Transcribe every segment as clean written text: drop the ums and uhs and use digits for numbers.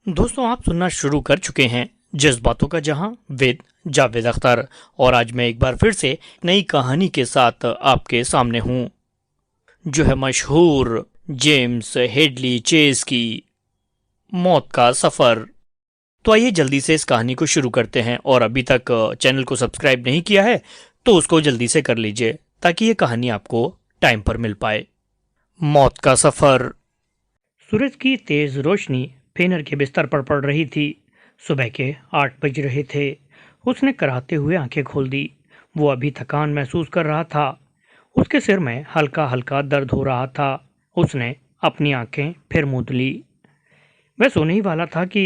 दोस्तों, आप सुनना शुरू कर चुके हैं जज्बातों का जहां विद जावेद अख्तर। और आज मैं एक बार फिर से नई कहानी के साथ आपके सामने हूं, जो है मशहूर जेम्स हेडली चेज की मौत का सफर। तो आइए जल्दी से इस कहानी को शुरू करते हैं, और अभी तक चैनल को सब्सक्राइब नहीं किया है तो उसको जल्दी से कर लीजिए ताकि ये कहानी आपको टाइम पर मिल पाए। मौत का सफर। सूरज की तेज रोशनी फेनर के बिस्तर पर पड़ रही थी। सुबह के 8 बज रहे थे। उसने कराहते हुए आंखें खोल दी। वो अभी थकान महसूस कर रहा था। उसके सिर में हल्का हल्का दर्द हो रहा था। उसने अपनी आंखें फिर मूंद ली। वह सोने ही वाला था कि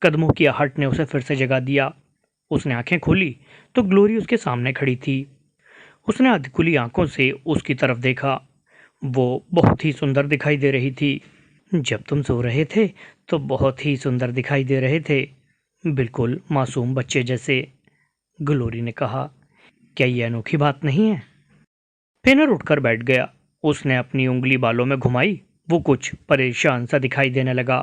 कदमों की आहट ने उसे फिर से जगा दिया। उसने आंखें खोली तो ग्लोरी उसके सामने खड़ी थी। उसने आधी खुली आंखों से उसकी तरफ देखा। वो बहुत ही सुंदर दिखाई दे रही थी। जब तुम सो रहे थे तो बहुत ही सुंदर दिखाई दे रहे थे, बिल्कुल मासूम बच्चे जैसे, ग्लोरी ने कहा। क्या ये अनोखी बात नहीं है? फेनर उठकर बैठ गया। उसने अपनी उंगली बालों में घुमाई। वो कुछ परेशान सा दिखाई देने लगा।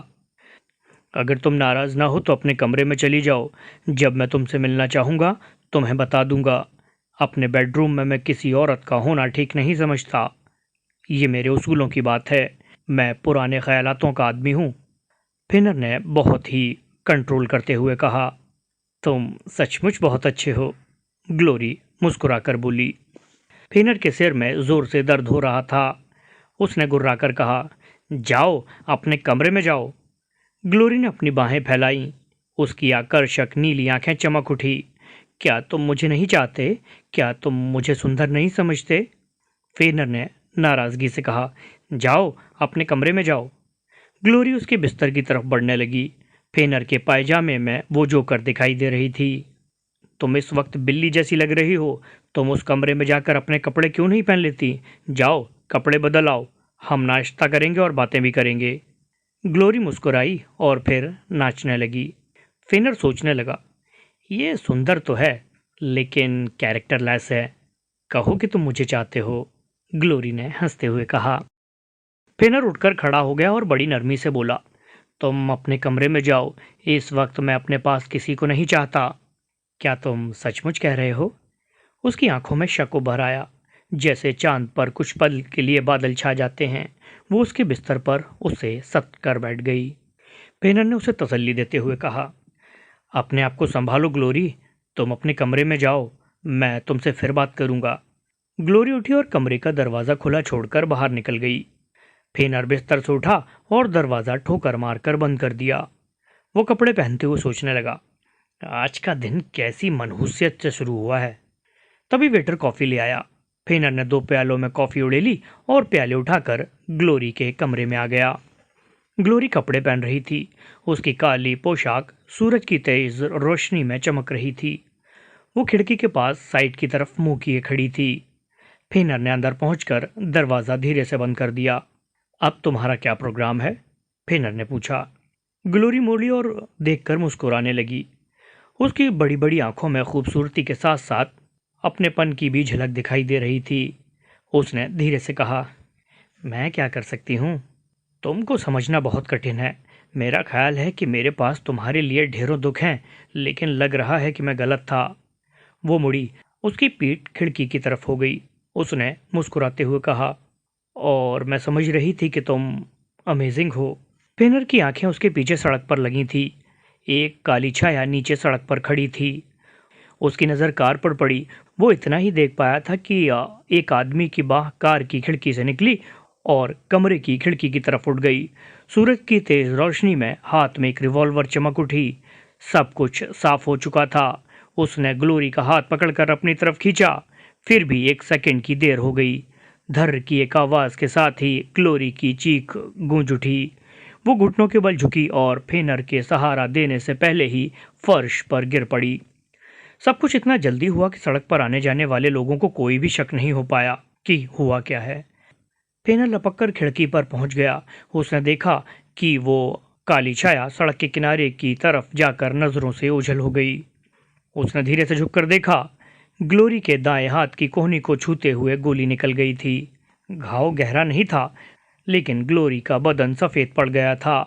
अगर तुम नाराज ना हो तो अपने कमरे में चली जाओ। जब मैं तुमसे मिलना चाहूंगा तुम्हें बता दूंगा। अपने बेडरूम में मैं किसी औरत का होना ठीक नहीं समझता। ये मेरे उसूलों की बात है। मैं पुराने ख्यालातों का आदमी हूँ। फिनर ने बहुत ही कंट्रोल करते हुए कहा। तुम सचमुच बहुत अच्छे हो, ग्लोरी मुस्कुराकर बोली। फिनर के सिर में जोर से दर्द हो रहा था। उसने गुर्राकर कहा, जाओ अपने कमरे में जाओ। ग्लोरी ने अपनी बाहें फैलाई। उसकी आकर्षक नीली आंखें चमक उठी। क्या तुम मुझे नहीं चाहते? क्या तुम मुझे सुंदर नहीं समझते? फिनर ने नाराजगी से कहा, जाओ अपने कमरे में जाओ। ग्लोरी उसके बिस्तर की तरफ बढ़ने लगी। फेनर के पायजामे में वो जोकर दिखाई दे रही थी। तुम इस वक्त बिल्ली जैसी लग रही हो। तुम उस कमरे में जाकर अपने कपड़े क्यों नहीं पहन लेती? जाओ कपड़े बदल आओ। हम नाश्ता करेंगे और बातें भी करेंगे। ग्लोरी मुस्कुराई और फिर नाचने लगी। फेनर सोचने लगा, ये सुंदर तो है लेकिन कैरेक्टरलेस है। कहो कि तुम मुझे चाहते हो, ग्लोरी ने हंसते हुए कहा। फेनर उठकर खड़ा हो गया और बड़ी नरमी से बोला, तुम अपने कमरे में जाओ। इस वक्त मैं अपने पास किसी को नहीं चाहता। क्या तुम सचमुच कह रहे हो? उसकी आंखों में शक उभर आया। जैसे चांद पर कुछ पल के लिए बादल छा जाते हैं। वो उसके बिस्तर पर उसे सट कर बैठ गई। फेनर ने उसे तसल्ली देते हुए कहा, अपने आप को संभालो ग्लोरी। तुम अपने कमरे में जाओ। मैं तुमसे फिर बात करूंगा। ग्लोरी उठी और कमरे का दरवाजा खुला छोड़कर बाहर निकल गई। फेनर बिस्तर से उठा और दरवाजा ठोकर मारकर बंद कर दिया। वो कपड़े पहनते हुए सोचने लगा, आज का दिन कैसी मनहूसियत से शुरू हुआ है। तभी वेटर कॉफी ले आया। फेनर ने 2 प्यालों में कॉफी उड़ेली और प्याले उठाकर ग्लोरी के कमरे में आ गया। ग्लोरी कपड़े पहन रही थी। उसकी काली पोशाक सूरज की तेज रोशनी में चमक रही थी। वो खिड़की के पास साइड की तरफ मुंह किए खड़ी थी। फेनर ने अंदर पहुंचकर दरवाजा धीरे से बंद कर दिया। अब तुम्हारा क्या प्रोग्राम है? फेनर ने पूछा। ग्लोरी मोड़ी और देखकर मुस्कुराने लगी। उसकी बड़ी बड़ी आंखों में खूबसूरती के साथ साथ अपनेपन की भी झलक दिखाई दे रही थी। उसने धीरे से कहा, मैं क्या कर सकती हूँ? तुमको समझना बहुत कठिन है। मेरा ख्याल है कि मेरे पास तुम्हारे लिए ढेरों दुख हैं, लेकिन लग रहा है कि मैं गलत था। वो मुड़ी। उसकी पीठ खिड़की की तरफ हो गई। उसने मुस्कुराते हुए कहा, और मैं समझ रही थी कि तुम अमेजिंग हो। फेनर की आंखें उसके पीछे सड़क पर लगी थी। एक काली छाया नीचे सड़क पर खड़ी थी। उसकी नज़र कार पर पड़ी। वो इतना ही देख पाया था कि एक आदमी की बाह कार की खिड़की से निकली और कमरे की खिड़की की तरफ उठ गई। सूरज की तेज रोशनी में हाथ में एक रिवॉल्वर चमक उठी। सब कुछ साफ हो चुका था। उसने ग्लोरी का हाथ पकड़कर अपनी तरफ खींचा। फिर भी 1 सेकंड की देर हो गई। धर्र की एक आवाज के साथ ही ग्लोरी की चीख गूंज उठी। वो घुटनों के बल झुकी और फेनर के सहारा देने से पहले ही फर्श पर गिर पड़ी। सब कुछ इतना जल्दी हुआ कि सड़क पर आने जाने वाले लोगों को कोई भी शक नहीं हो पाया कि हुआ क्या है। फेनर लपक कर खिड़की पर पहुंच गया। उसने देखा कि वो काली छाया सड़क के किनारे की तरफ जाकर नजरों से ओझल हो गई। उसने धीरे से झुककर देखा। ग्लोरी के दाएं हाथ की कोहनी को छूते हुए गोली निकल गई थी। घाव गहरा नहीं था, लेकिन ग्लोरी का बदन सफेद पड़ गया था।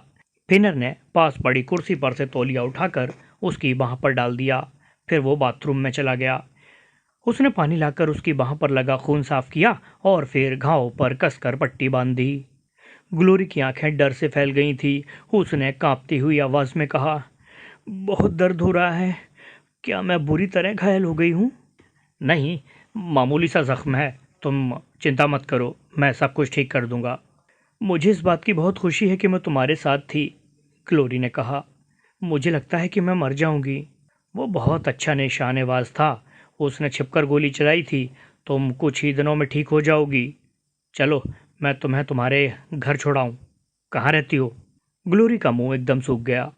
फेनर ने पास पड़ी कुर्सी पर से तौलिया उठाकर उसकी बाह पर डाल दिया। फिर वो बाथरूम में चला गया। उसने पानी लाकर उसकी बाह पर लगा खून साफ किया और फिर घाव पर कसकर पट्टी बांध दी। ग्लोरी की आंखें डर से फैल गई थी। उसने कांपती हुई आवाज में कहा, बहुत दर्द हो रहा है। क्या मैं बुरी तरह घायल हो गई हूँ? नहीं, मामूली सा जख्म है। तुम चिंता मत करो, मैं सब कुछ ठीक कर दूंगा। मुझे इस बात की बहुत खुशी है कि मैं तुम्हारे साथ थी, ग्लोरी ने कहा। मुझे लगता है कि मैं मर जाऊंगी। वो बहुत अच्छा निशानेबाज था। उसने छिपकर गोली चलाई थी। तुम कुछ ही दिनों में ठीक हो जाओगी। चलो, मैं तुम्हें तुम्हारे घर छोड़ाऊं। कहाँ रहती हो? ग्लोरी का मुंह एकदम सूख गया।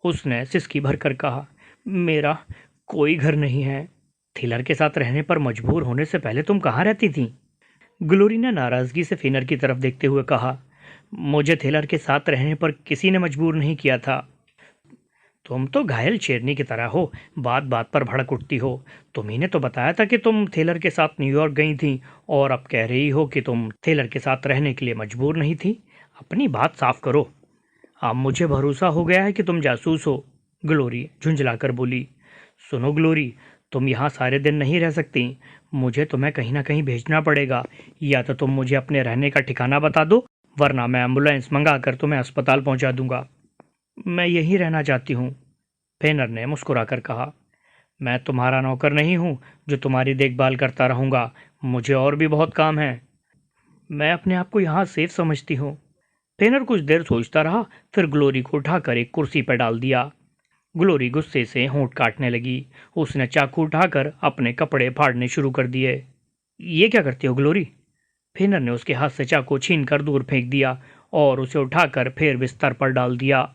उसने सिसकी भरकर कहा, मेरा कोई घर नहीं है। थिलर के साथ रहने पर मजबूर होने से पहले तुम कहाँ रहती थी? ग्लोरी ने नाराजगी से फिनर की तरफ देखते हुए कहा, मुझे थिलर के साथ रहने पर किसी ने मजबूर नहीं किया था। तुम तो घायल शेरनी की तरह हो, बात बात पर भड़क उठती हो। तुम्ही ने तो बताया था कि तुम थिलर के साथ न्यूयॉर्क गई थी और अब कह रही हो कि तुम थिलर के साथ रहने के लिए मजबूर नहीं थी। अपनी बात साफ करो। अब मुझे भरोसा हो गया है कि तुम जासूस हो, ग्लोरी झुंझलाकर बोली। सुनो ग्लोरी, तुम यहाँ सारे दिन नहीं रह सकती। मुझे तुम्हें कहीं ना कहीं भेजना पड़ेगा। या तो तुम मुझे अपने रहने का ठिकाना बता दो, वरना मैं एम्बुलेंस मंगाकर तुम्हें अस्पताल पहुंचा दूंगा। मैं यहीं रहना चाहती हूँ, फेनर ने मुस्कुराकर कहा। मैं तुम्हारा नौकर नहीं हूँ जो तुम्हारी देखभाल करता रहूंगा। मुझे और भी बहुत काम है। मैं अपने आप को यहाँ सेफ समझती हूँ। फेनर कुछ देर सोचता रहा, फिर ग्लोरी को उठाकर एक कुर्सी पर डाल दिया। ग्लोरी गुस्से से होंठ काटने लगी। उसने चाकू उठाकर अपने कपड़े फाड़ने शुरू कर दिए। ये क्या करती हो ग्लोरी? फेनर ने उसके हाथ से चाकू छीनकर दूर फेंक दिया और उसे उठाकर फिर बिस्तर पर डाल दिया।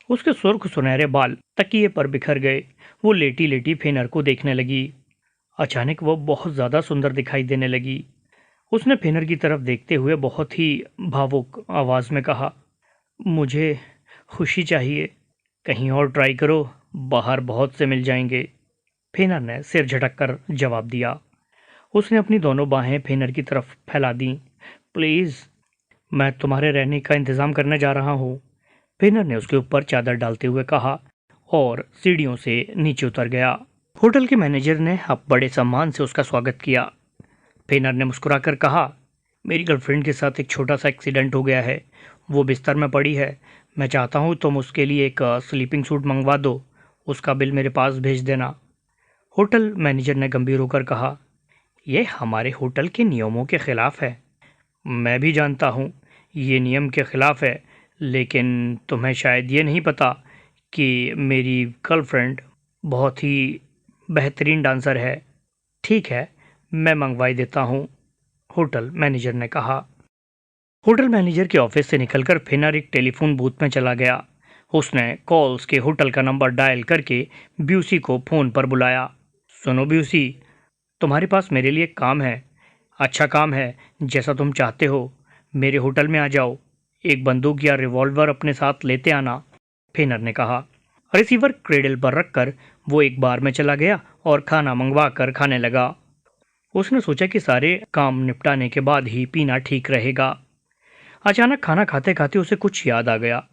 उसके सुर्ख सुनहरे बाल तकिए पर बिखर गए। वो लेटी लेटी फेनर को देखने लगी। अचानक वो बहुत ज्यादा सुंदर दिखाई देने लगी। उसने फेनर की तरफ देखते हुए बहुत ही भावुक आवाज में कहा, मुझे खुशी चाहिए। कहीं और ट्राई करो, बाहर बहुत से मिल जाएंगे। फेनर ने सिर झटक कर जवाब दिया। उसने अपनी दोनों बाहें फेनर की तरफ फैला दी। प्लीज, मैं तुम्हारे रहने का इंतजाम करने जा रहा हूँ, फेनर ने उसके ऊपर चादर डालते हुए कहा और सीढ़ियों से नीचे उतर गया। होटल के मैनेजर ने अब बड़े सम्मान से उसका स्वागत किया। फेनर ने मुस्कुराकर कहा, मेरी गर्लफ्रेंड के साथ एक छोटा सा एक्सीडेंट हो गया है। वो बिस्तर में पड़ी है। मैं चाहता हूँ तुम उसके लिए एक स्लीपिंग सूट मंगवा दो। उसका बिल मेरे पास भेज देना। होटल मैनेजर ने गंभीर होकर कहा, यह हमारे होटल के नियमों के खिलाफ है। मैं भी जानता हूँ ये नियम के खिलाफ है, लेकिन तुम्हें शायद ये नहीं पता कि मेरी गर्लफ्रेंड बहुत ही बेहतरीन डांसर है। ठीक है, मैं मंगवाई देता हूँ, होटल मैनेजर ने कहा। होटल मैनेजर के ऑफिस से निकलकर फेनर एक टेलीफोन बूथ में चला गया। उसने कॉल्स के होटल का नंबर डायल करके ब्यूसी को फोन पर बुलाया। सुनो ब्यूसी, तुम्हारे पास मेरे लिए काम है। अच्छा काम है, जैसा तुम चाहते हो। मेरे होटल में आ जाओ। एक बंदूक या रिवॉल्वर अपने साथ लेते आना, फेनर ने कहा। रिसीवर क्रेडल पर रखकर वो एक बार में चला गया और खाना मंगवा कर खाने लगा। उसने सोचा कि सारे काम निपटाने के बाद ही पीना ठीक रहेगा। अचानक खाना खाते खाते उसे कुछ याद आ गया।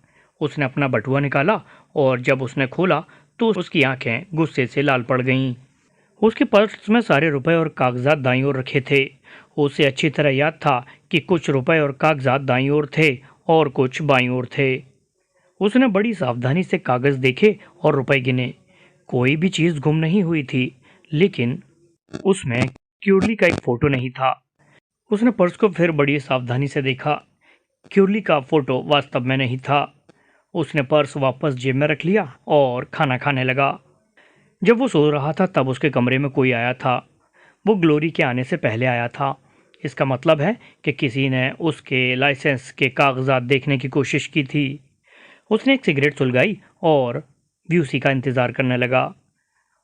उसने अपना बटुआ निकाला और जब उसने खोला तो उसकी आंखें गुस्से से लाल पड़ गईं। उसके पर्स में सारे रुपए और कागजात दाईं ओर रखे थे। उसे अच्छी तरह याद था कि कुछ रुपए और कागजात दाईं ओर थे और कुछ बाईं ओर थे। उसने बड़ी सावधानी से कागज देखे और रुपए गिने। कोई भी चीज गुम नहीं हुई थी, लेकिन उसमें क्यूरली का एक फोटो नहीं था। उसने पर्स को फिर बड़ी सावधानी से देखा। क्यूरली का फोटो वास्तव में नहीं था। उसने पर्स वापस जेब में रख लिया और खाना खाने लगा। जब वो सो रहा था तब उसके कमरे में कोई आया था। वो ग्लोरी के आने से पहले आया था। इसका मतलब है कि किसी ने उसके लाइसेंस के कागजात देखने की कोशिश की थी। उसने एक सिगरेट सुलगाई और ब्यूसी का इंतज़ार करने लगा।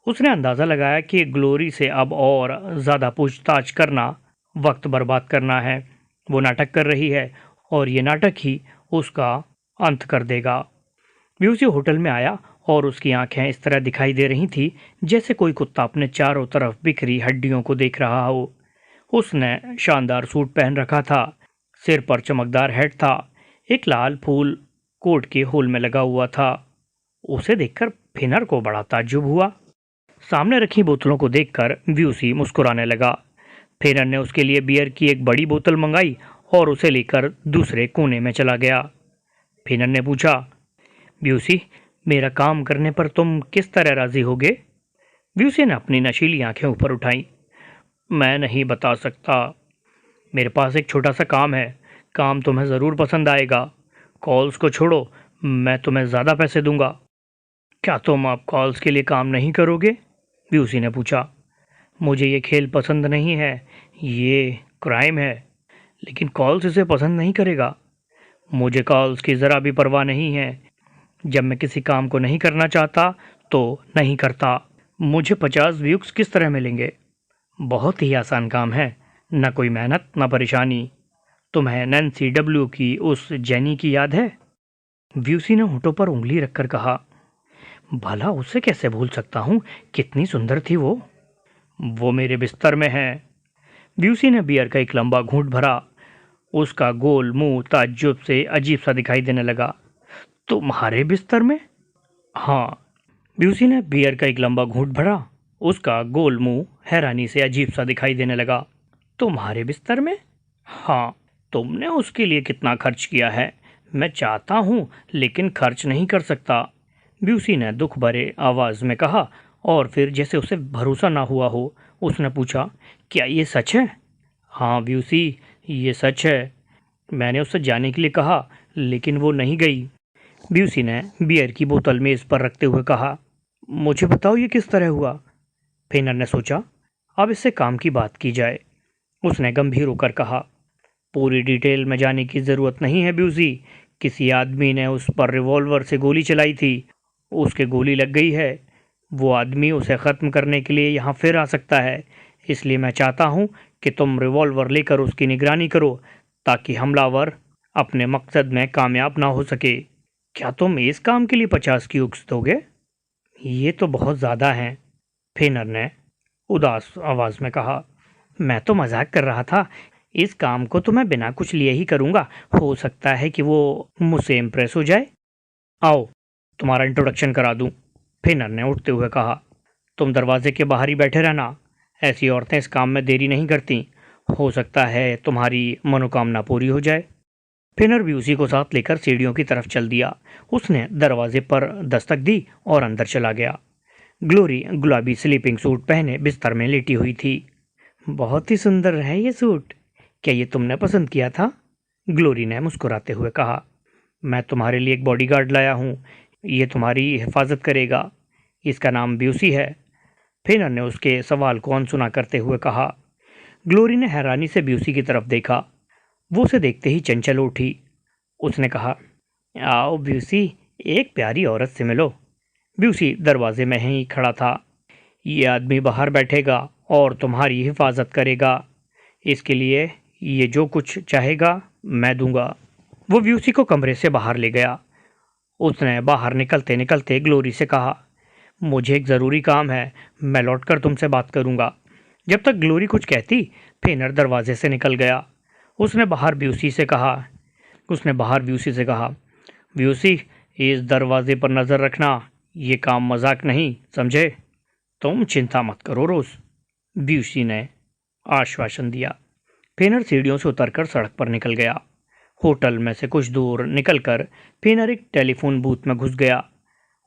उसने अंदाज़ा लगाया कि ग्लोरी से अब और ज़्यादा पूछताछ करना वक्त बर्बाद करना है। वो नाटक कर रही है और ये नाटक ही उसका अंत कर देगा। ब्यूसी होटल में आया और उसकी आंखें इस तरह दिखाई दे रही थी जैसे कोई कुत्ता अपने चारों तरफ बिखरी हड्डियों को देख रहा हो। उसने शानदार सूट पहन रखा था। सिर पर चमकदार हेड था। एक लाल फूल कोट के होल में लगा हुआ था। उसे देखकर फिनर को बड़ा ताज्जुब हुआ। सामने रखी बोतलों को देखकर व्यूसी मुस्कुराने लगा। फिनर ने उसके लिए बियर की एक बड़ी बोतल मंगाई और उसे लेकर दूसरे कोने में चला गया। फिनर ने पूछा, व्यूसी, मेरा काम करने पर तुम किस तरह राजी होगे? व्यूसी ने अपनी नशीली आंखें ऊपर उठाई। मैं नहीं बता सकता। मेरे पास एक छोटा सा काम है। काम तुम्हें ज़रूर पसंद आएगा। कॉल्स को छोड़ो, मैं तुम्हें ज़्यादा पैसे दूंगा। क्या तुम अब कॉल्स के लिए काम नहीं करोगे? व्यूसी ने पूछा। मुझे ये खेल पसंद नहीं है, ये क्राइम है। लेकिन कॉल्स इसे पसंद नहीं करेगा। मुझे कॉल्स की ज़रा भी परवाह नहीं है। जब मैं किसी काम को नहीं करना चाहता तो नहीं करता। मुझे 50 व्यूक्स किस तरह मिलेंगे? बहुत ही आसान काम है, न कोई मेहनत न परेशानी। तुम्हें नैन्सी डब्ल्यू की उस जेनी की याद है? व्यूसी ने होठों पर उंगली रखकर कहा। भला उसे कैसे भूल सकता हूँ, कितनी सुंदर थी वो। वो मेरे बिस्तर में है। व्यूसी ने बियर का एक लंबा घूंट भरा। उसका गोल मुंह ताज्जुब से अजीब सा दिखाई देने लगा। तुम्हारे बिस्तर में? हाँ। व्यूसी ने बियर का एक लंबा घूंट भरा। उसका गोल मुंह हैरानी से अजीब सा दिखाई देने लगा। तुम्हारे बिस्तर में? हाँ। तुमने उसके लिए कितना खर्च किया है? मैं चाहता हूँ लेकिन खर्च नहीं कर सकता। व्यूसी ने दुख भरे आवाज में कहा और फिर जैसे उसे भरोसा ना हुआ हो उसने पूछा, क्या ये सच है? हाँ व्यूसी, ये सच है। मैंने उससे जाने के लिए कहा लेकिन वो नहीं गई। व्यूसी ने बियर की बोतल मेज पर रखते हुए कहा, मुझे बताओ ये किस तरह हुआ? फिनर ने सोचा, अब इससे काम की बात की जाए। उसने गंभीर होकर कहा, पूरी डिटेल में जाने की ज़रूरत नहीं है व्यूसी। किसी आदमी ने उस पर रिवॉल्वर से गोली चलाई थी। उसके गोली लग गई है। वो आदमी उसे ख़त्म करने के लिए यहाँ फिर आ सकता है। इसलिए मैं चाहता हूँ कि तुम रिवॉल्वर लेकर उसकी निगरानी करो ताकि हमलावर अपने मकसद में कामयाब ना हो सके। क्या तुम इस काम के लिए 50 क्यूब्स दोगे? ये तो बहुत ज़्यादा हैं, फिनर ने उदास आवाज़ में कहा। मैं तो मजाक कर रहा था। इस काम को तो मैं बिना कुछ लिए ही करूँगा। हो सकता है कि वो मुझसे इम्प्रेस हो जाए। आओ, तुम्हारा इंट्रोडक्शन करा दूँ, फिनर ने उठते हुए कहा। तुम दरवाजे के बाहर ही बैठे रहना। ऐसी औरतें इस काम में देरी नहीं करती। हो सकता है तुम्हारी मनोकामना पूरी हो जाए। फिनर भी उसी को साथ लेकर सीढ़ियों की तरफ चल दिया। उसने दरवाजे पर दस्तक दी और अंदर चला गया। ग्लोरी गुलाबी स्लीपिंग सूट पहने बिस्तर में लेटी हुई थी। बहुत ही सुंदर है ये सूट। क्या ये तुमने पसंद किया था? ग्लोरी ने मुस्कुराते हुए कहा। मैं तुम्हारे लिए एक बॉडीगार्ड लाया हूँ। ये तुम्हारी हिफाजत करेगा। इसका नाम ब्यूसी है। फिनर ने उसके सवाल को अनसुना करते हुए कहा। ग्लोरी ने हैरानी से ब्यूसी की तरफ देखा। वो उसे देखते ही चंचल उठी। उसने कहा, आओ ब्यूसी, एक प्यारी औरत से मिलो। ब्यूसी दरवाजे में ही खड़ा था। ये आदमी बाहर बैठेगा और तुम्हारी हिफाजत करेगा। इसके लिए ये जो कुछ चाहेगा मैं दूंगा। वो ब्यूसी को कमरे से बाहर ले गया। उसने बाहर निकलते निकलते ग्लोरी से कहा, मुझे एक ज़रूरी काम है। मैं लौटकर तुमसे बात करूंगा। जब तक ग्लोरी कुछ कहती, फिनर दरवाजे से निकल गया। उसने बाहर ब्यूसी से कहा, ब्यूसी, इस दरवाजे पर नज़र रखना। ये काम मजाक नहीं, समझे? तुम चिंता मत करो रोज़, ब्यूसी ने आश्वासन दिया। फिनर सीढ़ियों से उतरकर सड़क पर निकल गया। होटल में से कुछ दूर निकलकर फिनर एक टेलीफोन बूथ में घुस गया।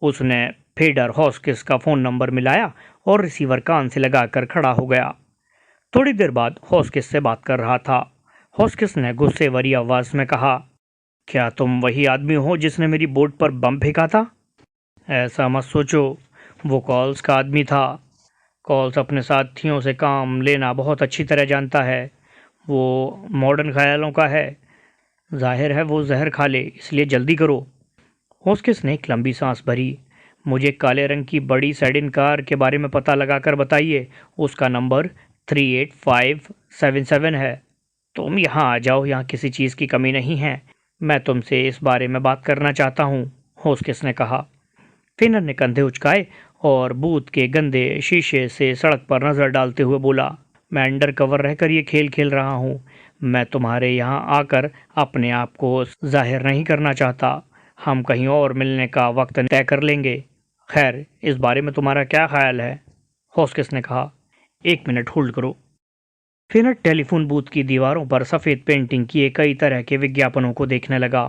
उसने फेडर हॉस्किस का फ़ोन नंबर मिलाया और रिसीवर कान से लगाकर खड़ा हो गया। थोड़ी देर बाद हॉस्किस से बात कर रहा था। हॉस्किस ने गुस्से भरी आवाज़ में कहा, क्या तुम वही आदमी हो जिसने मेरी बोट पर बम फेंका था? ऐसा मत सोचो, वो कॉल्स का आदमी था। कॉल्स अपने साथियों से काम लेना बहुत अच्छी तरह जानता है। वो मॉडर्न ख्यालों का है। जाहिर है वो जहर खा ले, इसलिए जल्दी करो। हॉस्किस ने एक लंबी सांस भरी। मुझे काले रंग की बड़ी सेडिन कार के बारे में पता लगाकर बताइए। उसका नंबर 38577 है। तुम यहाँ आ जाओ, यहाँ किसी चीज़ की कमी नहीं है। मैं तुमसे इस बारे में बात करना चाहता हूँ, हॉस्किस ने कहा। फिनर ने कंधे उचकाए और बूथ के गंदे शीशे से सड़क पर नज़र डालते हुए बोला, मैं अंडर कवर रहकर ये खेल खेल रहा हूँ। मैं तुम्हारे यहाँ आकर अपने आप को जाहिर नहीं करना चाहता। हम कहीं और मिलने का वक्त तय कर लेंगे। खैर, इस बारे में तुम्हारा क्या ख्याल है? हॉस्किस ने कहा। 1 मिनट होल्ड करो। फिनर टेलीफोन बूथ की दीवारों पर सफ़ेद पेंटिंग किए कई तरह के विज्ञापनों को देखने लगा।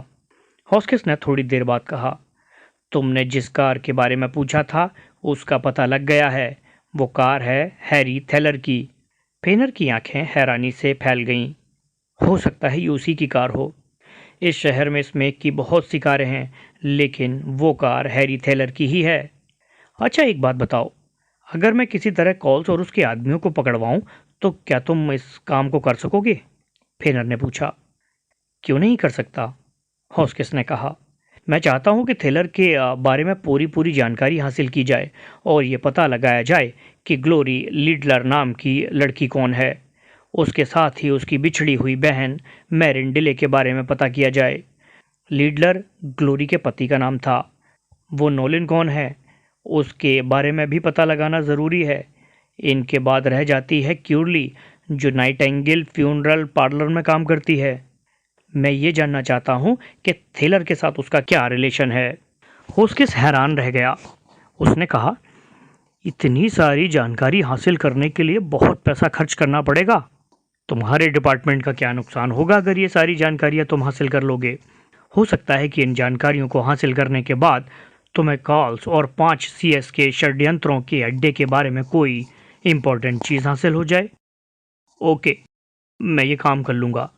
हॉस्किस ने थोड़ी देर बाद कहा, तुमने जिस कार के बारे में पूछा था उसका पता लग गया है। वो कार है हैरी थेलर की। फेनर की आंखें हैरानी से फैल गईं। हो सकता है ये उसी की कार हो। इस शहर में स्मेक की बहुत सी कारें हैं, लेकिन वो कार हैरी थेलर की ही है। अच्छा, एक बात बताओ, अगर मैं किसी तरह कॉल्स और उसके आदमियों को पकड़वाऊं तो क्या तुम इस काम को कर सकोगे? फेनर ने पूछा। क्यों नहीं कर सकता? हॉस्किस ने कहा। मैं चाहता हूं कि थेलर के बारे में पूरी पूरी जानकारी हासिल की जाए और ये पता लगाया जाए कि ग्लोरी लीडलर नाम की लड़की कौन है। उसके साथ ही उसकी बिछड़ी हुई बहन मैरिन डिले के बारे में पता किया जाए। लीडलर ग्लोरी के पति का नाम था। वो नोलिन कौन है, उसके बारे में भी पता लगाना ज़रूरी है। इनके बाद रह जाती है क्यूरली, जो नाइटेंगेल फ्यूनरल पार्लर में काम करती है। मैं ये जानना चाहता हूँ कि थेलर के साथ उसका क्या रिलेशन है। होस्किस हैरान रह गया। उसने कहा, इतनी सारी जानकारी हासिल करने के लिए बहुत पैसा खर्च करना पड़ेगा। तुम्हारे डिपार्टमेंट का क्या नुकसान होगा अगर ये सारी जानकारियाँ तुम हासिल कर लोगे? हो सकता है कि इन जानकारियों को हासिल करने के बाद तुम्हें कॉल्स और 5 CS के षड्यंत्रों के अड्डे के बारे में कोई इम्पोर्टेंट चीज़ हासिल हो जाए। ओके, मैं ये काम कर लूँगा,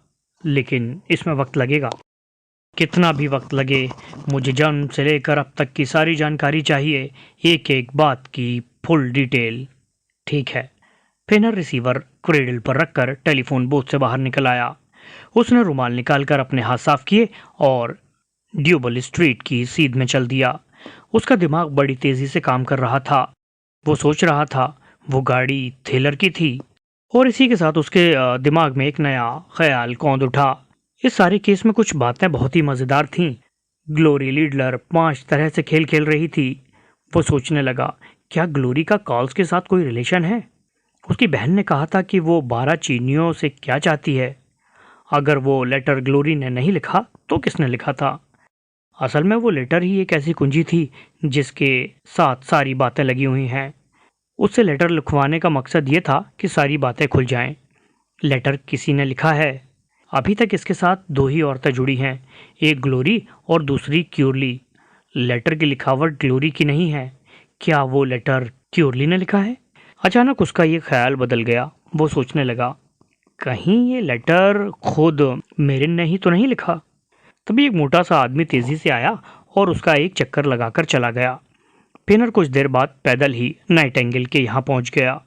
लेकिन इसमें वक्त लगेगा। कितना भी वक्त लगे, मुझे जन्म से लेकर अब तक की सारी जानकारी चाहिए, एक एक बात की फुल डिटेल। ठीक है। फेनर रिसीवर क्रेडल पर रखकर टेलीफोन बूथ से बाहर निकल आया। उसने रुमाल निकालकर अपने हाथ साफ किए और ड्यूबल स्ट्रीट की सीध में चल दिया। उसका दिमाग बड़ी तेजी से काम कर रहा था। वो सोच रहा था वो गाड़ी थेलर की थी, और इसी के साथ उसके दिमाग में एक नया ख्याल कौंध उठा। इस सारे केस में कुछ बातें बहुत ही मज़ेदार थीं। ग्लोरी लीडलर 5 तरह से खेल खेल रही थी। वो सोचने लगा, क्या ग्लोरी का कॉल्स के साथ कोई रिलेशन है? उसकी बहन ने कहा था कि वो 12 चीनियों से क्या चाहती है। अगर वो लेटर ग्लोरी ने नहीं लिखा तो किसने लिखा था? असल में वो लेटर ही एक ऐसी कुंजी थी जिसके साथ सारी बातें लगी हुई हैं। उससे लेटर लिखवाने का मकसद ये था कि सारी बातें खुल जाएं। लेटर किसी ने लिखा है। अभी तक इसके साथ 2 ही औरतें जुड़ी हैं, एक ग्लोरी और दूसरी क्यूरली। लेटर की लिखावट ग्लोरी की नहीं है। क्या वो लेटर क्यूरली ने लिखा है? अचानक उसका ये ख्याल बदल गया। वो सोचने लगा, कहीं ये लेटर खुद मेरिन ने ही तो नहीं लिखा? तभी एक मोटा सा आदमी तेजी से आया और उसका एक चक्कर लगाकर चला गया। फेनर कुछ देर बाद पैदल ही नाइटेंगेल के यहाँ पहुंच गया।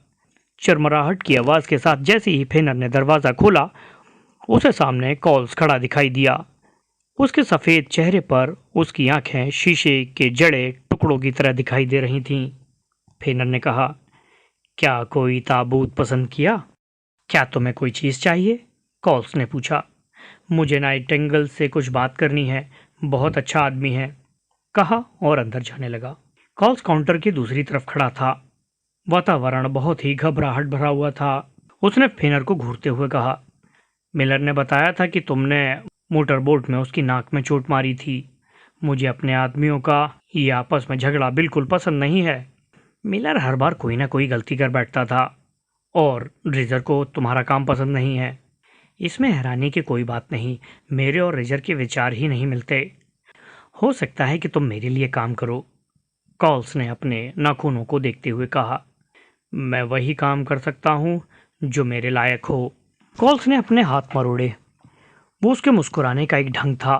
चरमराहट की आवाज़ के साथ जैसे ही फेनर ने दरवाज़ा खोला, उसे सामने कॉल्स खड़ा दिखाई दिया। उसके सफ़ेद चेहरे पर उसकी आंखें शीशे के जड़े टुकड़ों की तरह दिखाई दे रही थीं। फेनर ने कहा, क्या कोई ताबूत पसंद किया? क्या तुम्हें कोई चीज़ चाहिए? कॉल्स ने पूछा। मुझे नाइटेंगेल से कुछ बात करनी है, बहुत अच्छा आदमी है, कहा और अंदर जाने लगा। कॉल्स काउंटर की दूसरी तरफ खड़ा था। वातावरण बहुत ही घबराहट भरा हुआ था। उसने फेनर को घूरते हुए कहा, मिलर ने बताया था कि तुमने मोटरबोट में उसकी नाक में चोट मारी थी। मुझे अपने आदमियों का ये आपस में झगड़ा बिल्कुल पसंद नहीं है। मिलर हर बार कोई ना कोई गलती कर बैठता था, और रिजर को तुम्हारा काम पसंद नहीं है। इसमें हैरानी की कोई बात नहीं, मेरे और रिजर के विचार ही नहीं मिलते। हो सकता है कि तुम मेरे लिए काम करो। कॉल्स ने अपने नाखूनों को देखते हुए कहा, मैं वही काम कर सकता हूँ जो मेरे लायक हो। कॉल्स ने अपने हाथ मरोड़े। वो उसके मुस्कुराने का एक ढंग था।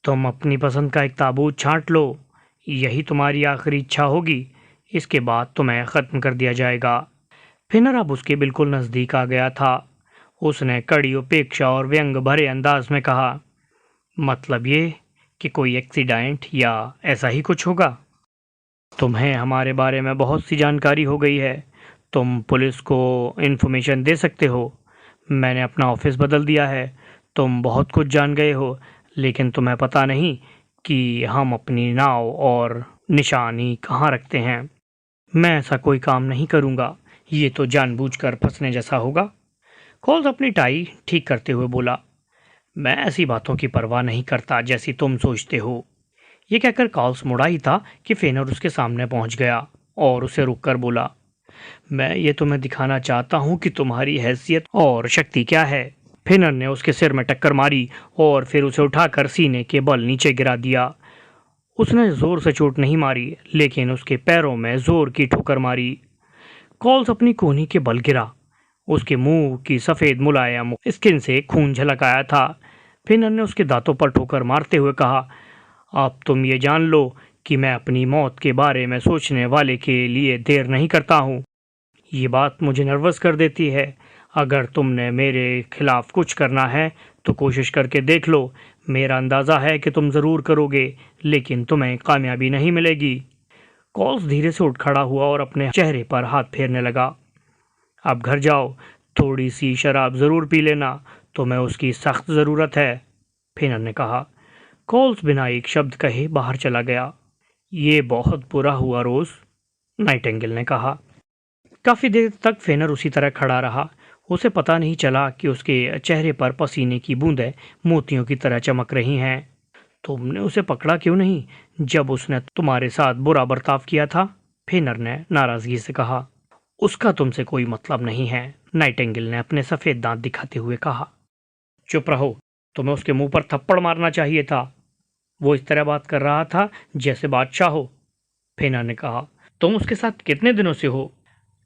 तुम अपनी पसंद का एक ताबूत छांट लो, यही तुम्हारी आखिरी इच्छा होगी। इसके बाद तुम्हें ख़त्म कर दिया जाएगा। फिनर अब उसके बिल्कुल नज़दीक आ गया था। उसने कड़ी उपेक्षा और व्यंग भरे अंदाज में कहा, मतलब ये कि कोई एक्सीडेंट या ऐसा ही कुछ होगा? तुम्हें हमारे बारे में बहुत सी जानकारी हो गई है। तुम पुलिस को इन्फॉर्मेशन दे सकते हो। मैंने अपना ऑफिस बदल दिया है। तुम बहुत कुछ जान गए हो, लेकिन तुम्हें पता नहीं कि हम अपनी नाव और निशानी कहाँ रखते हैं। मैं ऐसा कोई काम नहीं करूँगा, ये तो जानबूझकर फंसने जैसा होगा। कॉल्स अपनी टाई ठीक करते हुए बोला, मैं ऐसी बातों की परवाह नहीं करता जैसी तुम सोचते हो। ये कहकर कॉल्स मुड़ा ही था कि फेनर उसके सामने पहुंच गया और उसे रुककर बोला, मैं ये तुम्हें दिखाना चाहता हूं कि तुम्हारी हैसियत और शक्ति क्या है। फेनर ने उसके सिर में टक्कर मारी और फिर उसे उठाकर सीने के बल नीचे गिरा दिया। उसने जोर से चोट नहीं मारी, लेकिन उसके पैरों में जोर की ठोकर मारी। कॉल्स अपनी कोहनी के बल गिरा। उसके मुंह की सफेद मुलायम स्किन से खून झलक आया था। फेनर ने उसके दांतों पर ठोकर मारते हुए कहा, अब तुम ये जान लो कि मैं अपनी मौत के बारे में सोचने वाले के लिए देर नहीं करता हूँ। ये बात मुझे नर्वस कर देती है। अगर तुमने मेरे खिलाफ कुछ करना है तो कोशिश करके देख लो। मेरा अंदाज़ा है कि तुम ज़रूर करोगे, लेकिन तुम्हें कामयाबी नहीं मिलेगी। कॉल्स धीरे से उठ खड़ा हुआ और अपने चेहरे पर हाथ फेरने लगा। अब घर जाओ, थोड़ी सी शराब ज़रूर पी लेना, तुम्हें उसकी सख्त ज़रूरत है, फेनर ने कहा। कॉल्स बिना एक शब्द कहे बाहर चला गया। ये बहुत बुरा हुआ रोज़, नाइटिंगेल ने कहा। काफ़ी देर तक फेनर उसी तरह खड़ा रहा। उसे पता नहीं चला कि उसके चेहरे पर पसीने की बूंदें मोतियों की तरह चमक रही हैं। तुमने उसे पकड़ा क्यों नहीं जब उसने तुम्हारे साथ बुरा बर्ताव किया था, फेनर ने नाराजगी से कहा। उसका तुमसे कोई मतलब नहीं है, नाइटिंगेल ने अपने सफ़ेद दांत दिखाते हुए कहा। चुप रहो, तुम्हें उसके मुंह पर थप्पड़ मारना चाहिए था। वो इस तरह बात कर रहा था जैसे बादशाह हो, फेनर ने कहा। तुम उसके साथ कितने दिनों से हो?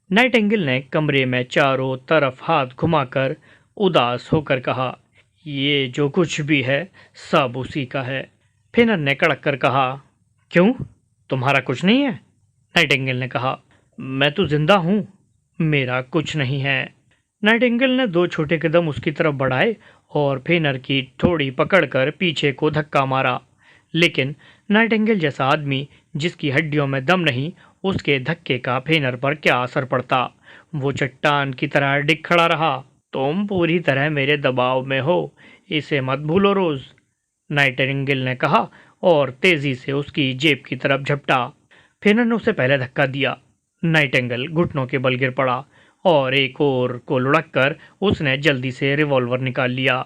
नाइटिंगेल ने कमरे में चारों तरफ हाथ घुमाकर उदास होकर कहा, ये जो कुछ भी है सब उसी का है, फेनर ने कड़क कर कहा। क्यों, तुम्हारा कुछ नहीं है? नाइटिंगेल ने कहा। मैं तो जिंदा हूँ, मेरा कुछ नहीं है। नाइटिंगेल ने 2 छोटे कदम उसकी तरफ बढ़ाए और फेनर की ठोड़ी पकड़कर पीछे को धक्का मारा। लेकिन नाइटिंगेल जैसा आदमी जिसकी हड्डियों में दम नहीं, उसके धक्के का फेनर पर क्या असर पड़ता। वो चट्टान की तरह डिग खड़ा रहा। तुम पूरी तरह मेरे दबाव में हो, इसे मत भूलो रोज, नाइटिंगेल ने कहा और तेजी से उसकी जेब की तरफ झपटा। फेनर ने उसे पहले धक्का दिया। नाइटिंगेल घुटनों के बल गिर पड़ा और एक और को लुढ़क कर उसने जल्दी से रिवॉल्वर निकाल लिया।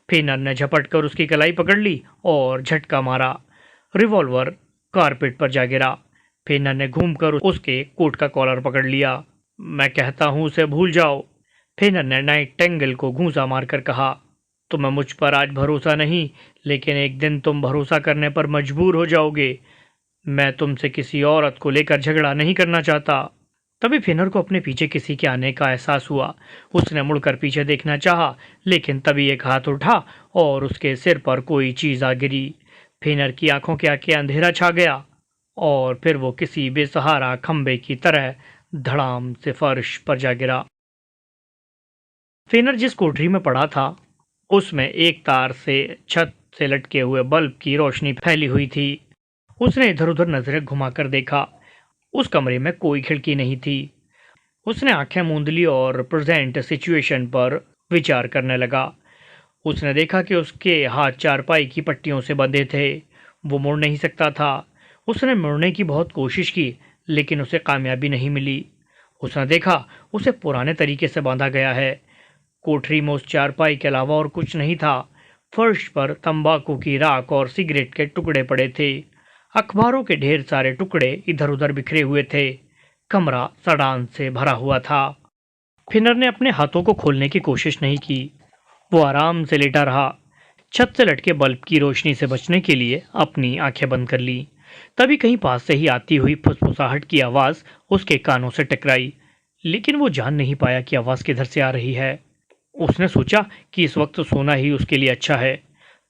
फेनर ने झपट कर उसकी कलाई पकड़ ली और झटका मारा। रिवॉल्वर कारपेट पर जा गिरा। फेनर ने घूमकर उसके कोट का कॉलर पकड़ लिया। मैं कहता हूँ उसे भूल जाओ, फेनर ने नाइटिंगेल को घूंसा मारकर कहा। तुम्हें मुझ पर आज भरोसा नहीं, लेकिन एक दिन तुम भरोसा करने पर मजबूर हो जाओगे। मैं तुमसे किसी औरत को लेकर झगड़ा नहीं करना चाहता। तभी फेनर को अपने पीछे किसी के आने का एहसास हुआ। उसने मुड़कर पीछे देखना चाहा, लेकिन तभी एक हाथ उठा और उसके सिर पर कोई चीज आ गिरी। फेनर की आंखों के आगे अंधेरा छा गया और फिर वो किसी बेसहारा खंबे की तरह धड़ाम से फर्श पर जा गिरा। फेनर जिस कोठरी में पड़ा था उसमें एक तार से छत से लटके हुए बल्ब की रोशनी फैली हुई थी। उसने इधर उधर नजरें घुमाकर देखा। उस कमरे में कोई खिड़की नहीं थी। उसने आंखें मूंद ली और प्रेजेंट सिचुएशन पर विचार करने लगा। उसने देखा कि उसके हाथ चारपाई की पट्टियों से बंधे थे। वो मुड़ नहीं सकता था। उसने मुड़ने की बहुत कोशिश की, लेकिन उसे कामयाबी नहीं मिली। उसने देखा उसे पुराने तरीके से बांधा गया है। कोठरी में उस चारपाई के अलावा और कुछ नहीं था। फर्श पर तंबाकू की राख और सिगरेट के टुकड़े पड़े थे। अखबारों के ढेर सारे टुकड़े इधर उधर बिखरे हुए थे। कमरा सड़ान से भरा हुआ था। फिनर ने अपने हाथों को खोलने की कोशिश नहीं की। वो आराम से लेटा रहा। छत से लटके बल्ब की रोशनी से बचने के लिए अपनी आंखें बंद कर ली। तभी कहीं पास से ही आती हुई फुसफुसाहट की आवाज़ उसके कानों से टकराई, लेकिन वो जान नहीं पाया कि आवाज़ किधर से आ रही है। उसने सोचा कि इस वक्त सोना ही उसके लिए अच्छा है।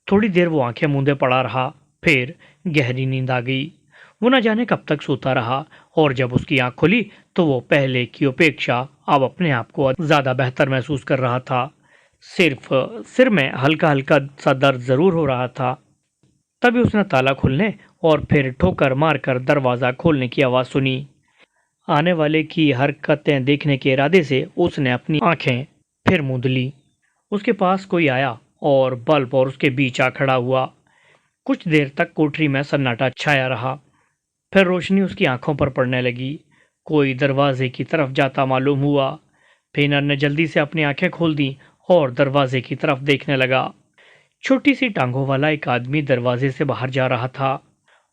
थोड़ी देर वो आंखें मूंदे पड़ा रहा, फिर गहरी नींद आ गई। वो न जाने कब तक सोता रहा और जब उसकी आंख खुली तो वो पहले की अपेक्षा अब अपने आप को ज़्यादा बेहतर महसूस कर रहा था। सिर्फ सिर में हल्का हल्का सा दर्द ज़रूर हो रहा था। तभी उसने ताला खुलने और फिर ठोकर मारकर दरवाज़ा खोलने की आवाज़ सुनी। आने वाले की हरकतें देखने के इरादे से उसने अपनी आंखें फिर मूंद ली। उसके पास कोई आया और बल्ब और उसके बीच आ खड़ा हुआ। कुछ देर तक कोठरी में सन्नाटा छाया रहा। फिर रोशनी उसकी आंखों पर पड़ने लगी। कोई दरवाजे की तरफ जाता मालूम हुआ। फेनर ने जल्दी से अपनी आंखें खोल दी और दरवाजे की तरफ देखने लगा। छोटी सी टांगों वाला एक आदमी दरवाजे से बाहर जा रहा था।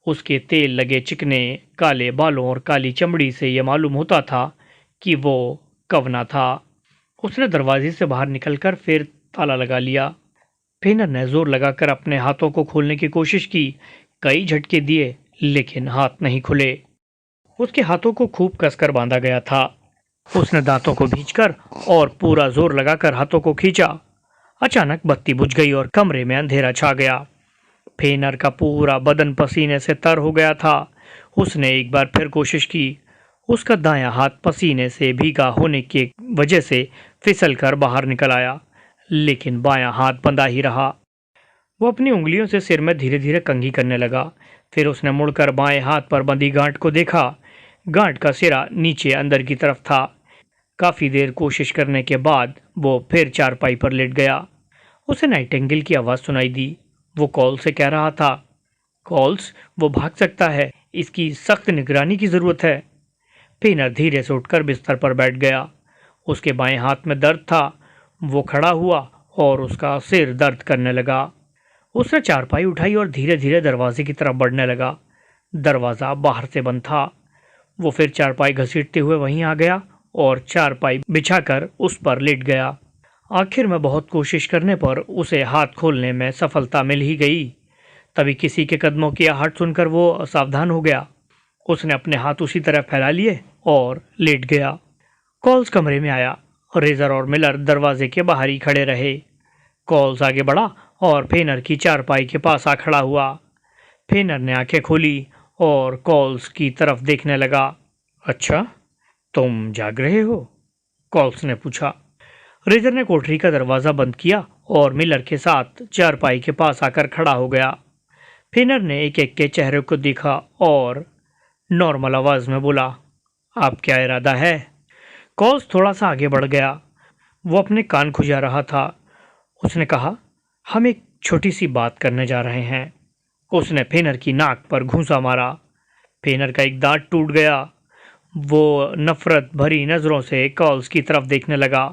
उसके तेल लगे चिकने काले बालों और काली चमड़ी से यह मालूम होता था कि वो कवना था। उसने दरवाजे से बाहर निकलकर फिर ताला लगा लिया। फेनर ने जोर लगाकर अपने हाथों को खोलने की कोशिश की। कई झटके दिए लेकिन हाथ नहीं खुले। उसके हाथों को खूब कसकर बांधा गया था। उसने दांतों को भींचकर और पूरा जोर लगाकर हाथों को खींचा। अचानक बत्ती बुझ गई और कमरे में अंधेरा छा गया। फेनर का पूरा बदन पसीने से तर हो गया था। उसने एक बार फिर कोशिश की। उसका दायां हाथ पसीने से भीगा होने की वजह से फिसलकर बाहर निकल आया, लेकिन बायां हाथ बंधा ही रहा। वो अपनी उंगलियों से सिर में धीरे धीरे कंघी करने लगा। फिर उसने मुड़कर बाएं हाथ पर बंधी गांठ को देखा। गांठ का सिरा नीचे अंदर की तरफ था। काफी देर कोशिश करने के बाद वो फिर चारपाई पर लेट गया। उसे नाइटिंगेल की आवाज सुनाई दी। वो कॉल से कह रहा था, कॉल्स, वो भाग सकता है, इसकी सख्त निगरानी की जरूरत है। फेनर धीरे से उठकर बिस्तर पर बैठ गया। उसके बाएं हाथ में दर्द था। वो खड़ा हुआ और उसका सिर दर्द करने लगा। उसने चारपाई उठाई और धीरे धीरे दरवाजे की तरफ बढ़ने लगा। दरवाजा बाहर से बंद था। वो फिर चारपाई घसीटते हुए वहीं आ गया और चारपाई बिछाकर उस पर लेट गया। आखिर में बहुत कोशिश करने पर उसे हाथ खोलने में सफलता मिल ही गई। तभी किसी के कदमों की आहट सुनकर वो सावधान हो गया। उसने अपने हाथ उसी तरह फैला लिए और लेट गया। कॉल्स कमरे में आया। रेजर और मिलर दरवाजे के बाहर ही खड़े रहे। कॉल्स आगे बढ़ा और फेनर की चारपाई के पास आ खड़ा हुआ। फेनर ने आंखें खोली और कॉल्स की तरफ देखने लगा। अच्छा, तुम जाग रहे हो? कॉल्स ने पूछा। रेजर ने कोठरी का दरवाजा बंद किया और मिलर के साथ चारपाई के पास आकर खड़ा हो गया। फेनर ने एक एक के चेहरे को देखा और नॉर्मल आवाज में बोला, आप क्या इरादा है? कॉल्स थोड़ा सा आगे बढ़ गया। वो अपने कान खुजा रहा था। उसने कहा, हम एक छोटी सी बात करने जा रहे हैं। उसने फेनर की नाक पर घूंसा मारा। फेनर का एक दांत टूट गया। वो नफरत भरी नजरों से कॉल्स की तरफ देखने लगा,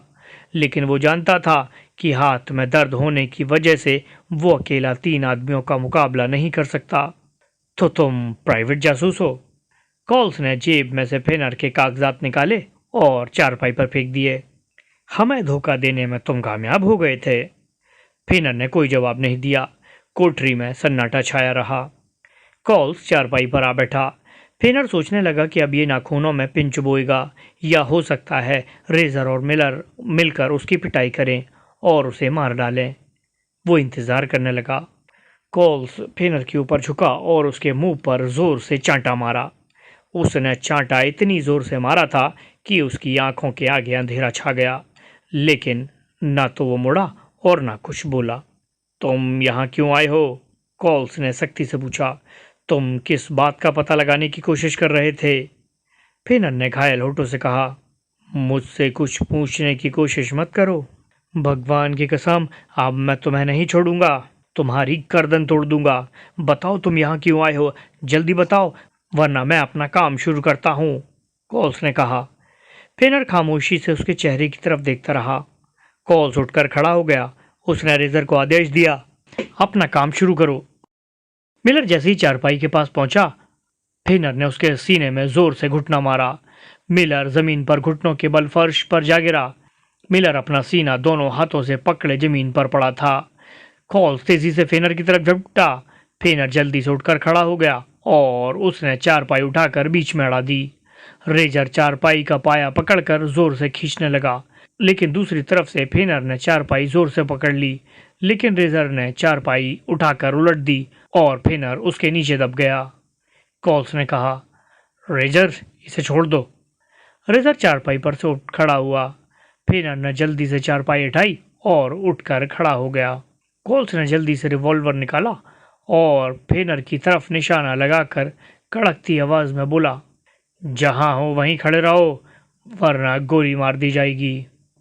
लेकिन वो जानता था कि हाथ में दर्द होने की वजह से वो अकेला 3 आदमियों का मुकाबला नहीं कर सकता। तो तुम प्राइवेट जासूस हो? कॉल्स ने जेब में से फेनर के कागजात निकाले और चारपाई पर फेंक दिए। हमें धोखा देने में तुम कामयाब हो गए थे। फेनर ने कोई जवाब नहीं दिया। कोठरी में सन्नाटा छाया रहा। कॉल्स चारपाई पर आ बैठा। फेनर सोचने लगा कि अब ये नाखूनों में पिन चुभोएगा, या हो सकता है रेजर और मिलर मिलकर उसकी पिटाई करें और उसे मार डालें। वो इंतजार करने लगा। कॉल्स फेनर के ऊपर झुका और उसके मुंह पर जोर से चांटा मारा। उसने चांटा इतनी जोर से मारा था कि उसकी आंखों के आगे अंधेरा छा गया, लेकिन ना तो वो मुड़ा और ना कुछ बोला। तुम यहाँ क्यों आए हो? कॉल्स ने सख्ती से पूछा। तुम किस बात का पता लगाने की कोशिश कर रहे थे? फेनर ने घायल होठों से कहा, मुझसे कुछ पूछने की कोशिश मत करो। भगवान की कसम, अब मैं तुम्हें नहीं छोड़ूंगा। तुम्हारी गर्दन तोड़ दूंगा। बताओ तुम यहाँ क्यों आए हो? जल्दी बताओ, वरना मैं अपना काम शुरू करता हूँ, कॉल्स ने कहा। फेनर खामोशी से उसके चेहरे की तरफ देखता रहा। कॉल्स उठकर खड़ा हो गया। उसने रेजर को आदेश दिया, अपना काम शुरू करो। मिलर जैसे ही चारपाई के पास पहुंचा, फेनर ने उसके सीने में जोर से घुटना मारा। मिलर जमीन पर घुटनों के बल फर्श पर जा गिरा। मिलर अपना सीना दोनों हाथों से पकड़े जमीन पर पड़ा था। कॉल्स तेजी से फेनर की तरफ झपटा। फेनर जल्दी से उठकर खड़ा हो गया और उसने चारपाई उठाकर बीच में अड़ा दी। रेजर चारपाई का पाया पकड़कर जोर से खींचने लगा, लेकिन दूसरी तरफ से फेनर ने चारपाई जोर से पकड़ ली, लेकिन रेजर ने चारपाई उठाकर उलट दी और फेनर उसके नीचे दब गया। कॉल्स ने कहा, रेजर, इसे छोड़ दो। रेजर चारपाई पर से उठ खड़ा हुआ। फेनर ने जल्दी से चारपाई उठाई और उठकर खड़ा हो गया। कॉल्स ने जल्दी से रिवॉल्वर निकाला और फेनर की तरफ निशाना लगाकर कड़कती आवाज में बोला, जहां हो वहीं खड़े रहो, वरना गोली मार दी जाएगी।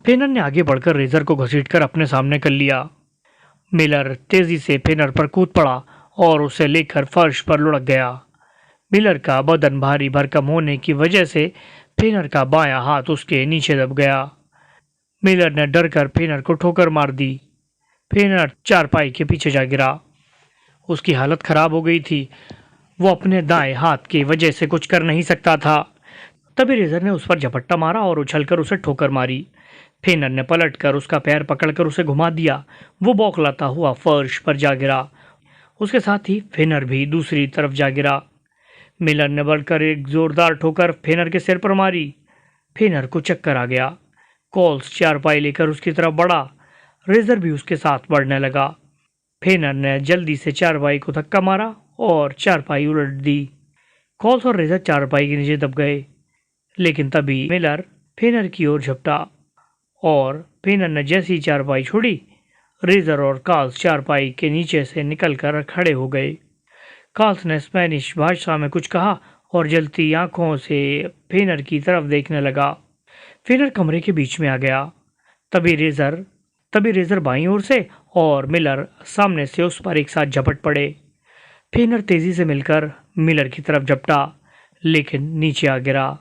फेनर ने आगे बढ़कर रेजर को घसीटकर अपने सामने कर लिया। मिलर तेजी से फेनर पर कूद पड़ा और उसे लेकर फर्श पर लुढ़क गया। मिलर का बदन भारी भरकम होने की वजह से फेनर का बायां हाथ उसके नीचे दब गया। मिलर ने डर कर फेनर को ठोकर मार दी। फेनर चारपाई के पीछे जा गिरा। उसकी हालत खराब हो गई थी। वो अपने दाएं हाथ की वजह से कुछ कर नहीं सकता था। तभी रेजर ने उस पर झपट्टा मारा और उछलकर उसे ठोकर मारी। फेनर ने पलटकर उसका पैर पकड़कर उसे घुमा दिया। वो बौखलाता हुआ फर्श पर जा गिरा। उसके साथ ही फेनर भी दूसरी तरफ जा गिरा। मिलर ने बढ़कर एक जोरदार ठोकर फेनर के सिर पर मारी। फेनर को चक्कर आ गया। कॉल्स चारपाई लेकर उसकी तरफ बढ़ा। रेजर भी उसके साथ बढ़ने लगा। फेनर ने जल्दी से चारपाई को धक्का मारा और चारपाई उलट दी। कॉल्स और रेजर चारपाई के नीचे दब गए। लेकिन तभी मिलर फेनर की ओर झपटा और फेनर ने जैसी चारपाई छोड़ी, रेजर और कार्ल्स चारपाई के नीचे से निकलकर खड़े हो गए। कार्ल्स ने स्पेनिश भाषा में कुछ कहा और जलती आंखों से फेनर की तरफ देखने लगा। फेनर कमरे के बीच में आ गया। तभी रेजर बाईं ओर से और मिलर सामने से उस पर एक साथ झपट पड़े। फेनर तेजी से मिलकर मिलर की तरफ झपटा, लेकिन नीचे आ गिरा।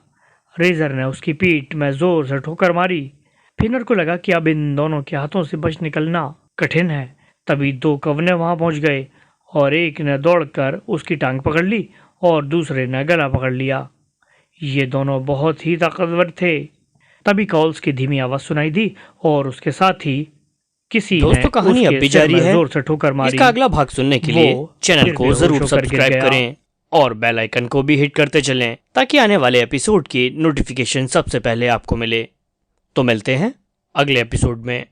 रेजर ने उसकी पीठ में जोर से ठोकर मारी। फेनर को लगा कि अब इन दोनों के हाथों से बच निकलना कठिन है। तभी दो कवने वहां पहुंच गए और एक ने दौड़कर उसकी टांग पकड़ ली और दूसरे ने गला पकड़ लिया। ये दोनों बहुत ही ताकतवर थे। तभी कॉल्स की धीमी आवाज सुनाई दी और उसके साथ ही किसी दोस्तों, कहानी अब भी जारी है। जोर से ठोकर मारी। इसका अगला भाग सुनने के लिए चैनल को जरूर सब्सक्राइब करें और बेल आइकन को भी हिट करते चलें ताकि आने वाले एपिसोड की नोटिफिकेशन सबसे पहले आपको मिले। तो मिलते हैं अगले एपिसोड में।